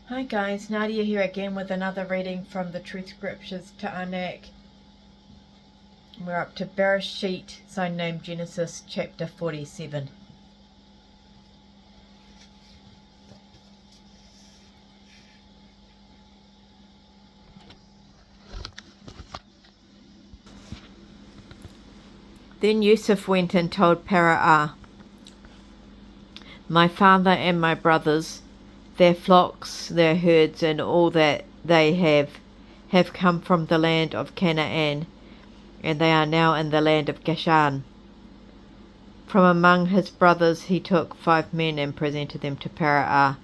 Hi guys, Nadia here again with another reading from the Truth Scriptures to Anak. We're up to Barashiyt, sign name Genesis, chapter 47. Then Yusuf went and told Barashiyt, my father and my brothers, their flocks, their herds, and all that they have come from the land of Canaan, and they are now in the land of Goshen. From among his brothers he took 5 men and presented them to Barashiyt.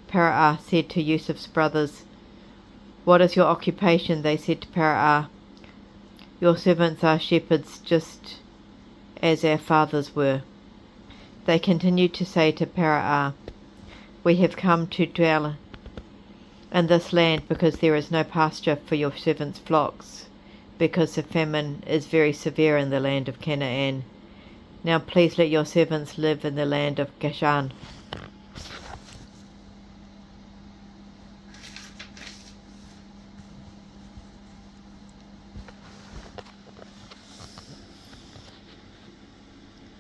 Barashiyt said to Yusuf's brothers, what is your occupation? They said to Barashiyt, your servants are shepherds, just as our fathers were. They continued to say to Barashiyt, we have come to dwell in this land because there is no pasture for your servants' flocks, because the famine is very severe in the land of Canaan. Now please let your servants live in the land of Goshen.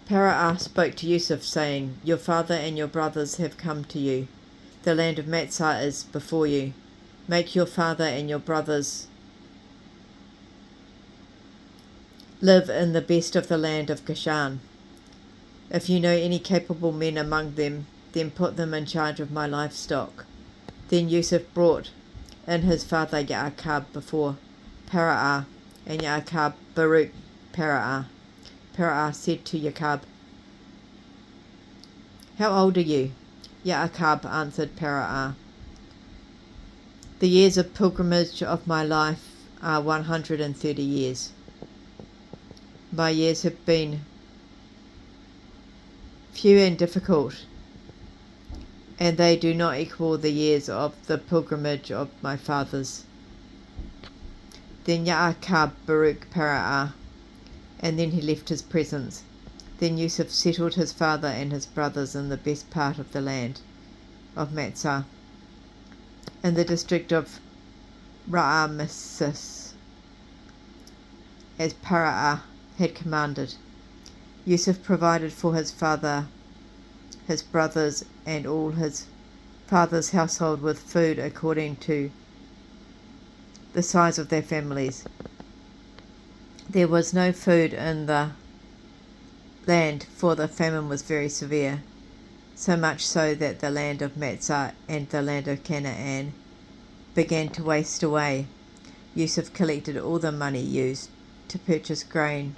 Barashiyt spoke to Yusuf, saying, your father and your brothers have come to you. The land of Matsah is before you. Make your father and your brothers live in the best of the land of Goshen. If you know any capable men among them, then put them in charge of my livestock. Then Yusuf brought in his father Yaakov before Barashiyt, and Yaakov Baruch Barashiyt. Barashiyt said to Yaakov, how old are you? Yaakov answered Barashiyt, the years of pilgrimage of my life are 130 years. My years have been few and difficult, and they do not equal the years of the pilgrimage of my fathers. Then Yaakov Baruch Barashiyt, and then he left his presence. Then Yusuf settled his father and his brothers in the best part of the land of Matsah, in the district of Ramesses, as Barashiyt had commanded. Yusuf provided for his father, his brothers, and all his father's household with food according to the size of their families. There was no food in the land, for the famine was very severe, so much so that the land of Matsah and the land of Canaan began to waste away. Yusuf collected all the money used to purchase grain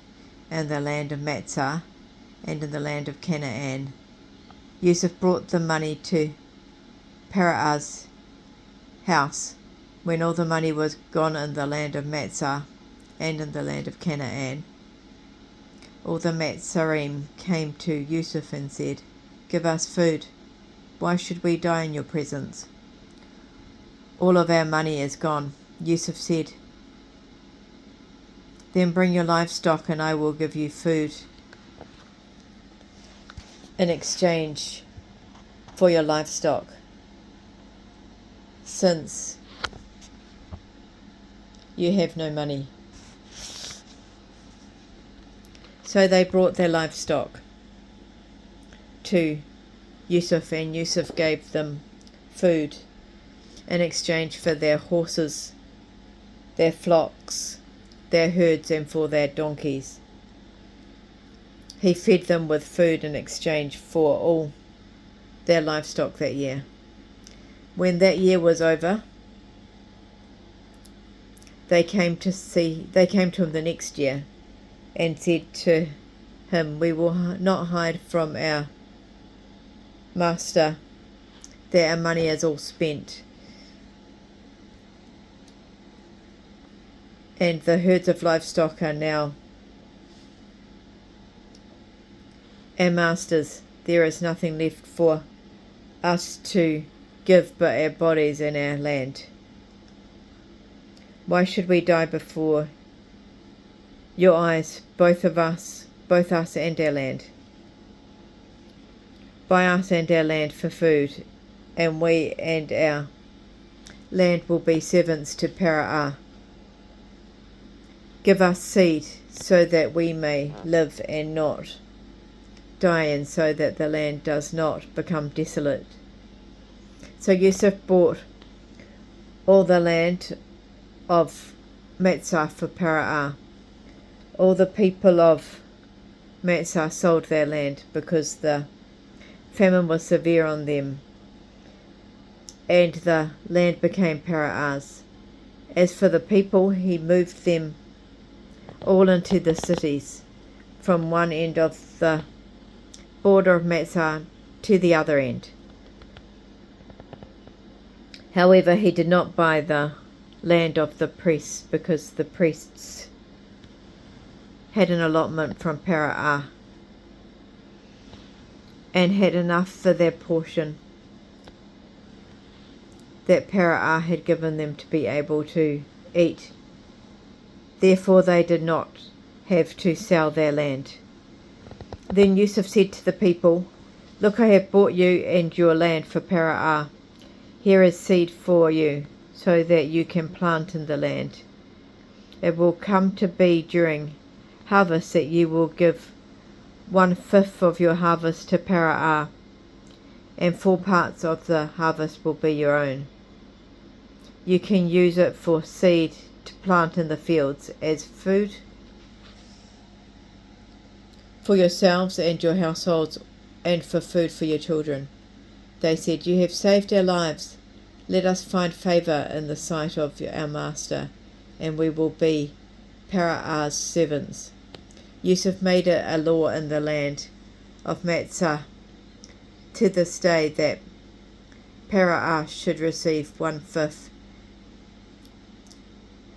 in the land of Matsah and in the land of Canaan. Yusuf brought the money to Barashiyt's house. When all the money was gone in the land of Matsah and in the land of Canaan, all the Matzarim came to Yusuf and said, give us food. Why should we die in your presence? All of our money is gone. Yusuf said, then bring your livestock and I will give you food in exchange for your livestock, since you have no money. So they brought their livestock to Yusuf, and Yusuf gave them food in exchange for their horses, their flocks, their herds, and for their donkeys. He fed them with food in exchange for all their livestock that year. When that year was over, they came to him the next year and said to him, we will not hide from our master that our money is all spent, and the herds of livestock are now our master's. There is nothing left for us to give but our bodies and our land. Why should we die before your eyes, both us and our land? Buy us and our land for food, and we and our land will be servants to Barashiyt. Give us seed so that we may live and not die, and so that the land does not become desolate. So Yusuf bought all the land of Matsah for Barashiyt. All the people of Matsah sold their land because the famine was severe on them, and the land became Barashiyt's. As for the people, he moved them all into the cities, from one end of the border of Matsah to the other end. However, he did not buy the land of the priests, because the priests had an allotment from Barashiyt and had enough for their portion that Barashiyt had given them to be able to eat. Therefore they did not have to sell their land. Then Yusuf said to the people, "Look, I have bought you and your land for Barashiyt. Here is seed for you, so that you can plant in the land. It will come to be during harvest that you will give 1/5 of your harvest to Barashiyt, and 4 parts of the harvest will be your own. You can use it for seed to plant in the fields, as food for yourselves and your households, and for food for your children." They said, "You have saved our lives. Let us find favour in the sight of our master, and we will be Barashiyt's servants." Yusuf made it a law in the land of Matsah to this day that Barashiyt should receive 1/5,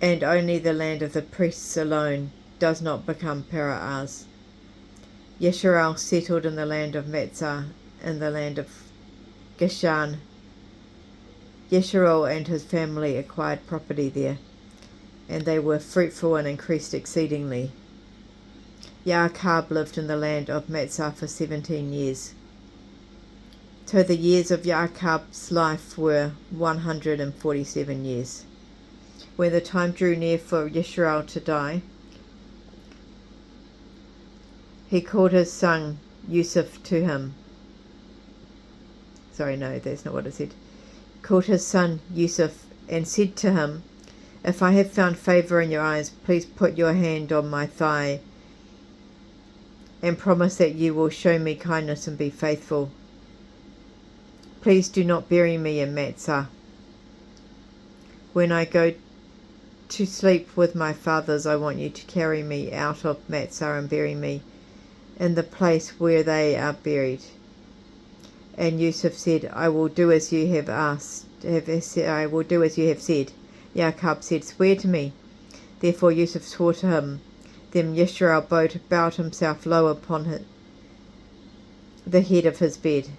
and only the land of the priests alone does not become Barashiyt's. Yeshurun settled in the land of Matsah, in the land of Goshen. Yeshurun and his family acquired property there, and they were fruitful and increased exceedingly. Yaakov lived in the land of Matsah for 17 years. So the years of Yaakov's life were 147 years. When the time drew near for Yeshurun to die, he called his son Yusuf to him. Sorry, no, that's not what it said. Called his son Yusuf and said to him, "If I have found favour in your eyes, please put your hand on my thigh and promise that you will show me kindness and be faithful. Please do not bury me in Matsah. When I go to sleep with my fathers, I want you to carry me out of Matsah and bury me in the place where they are buried." And Yusuf said, "I will do as you have asked. I will do as you have said." Yaakov said, "Swear to me." Therefore Yusuf swore to him. Then Yeshurun bowed himself low upon the head of his bed.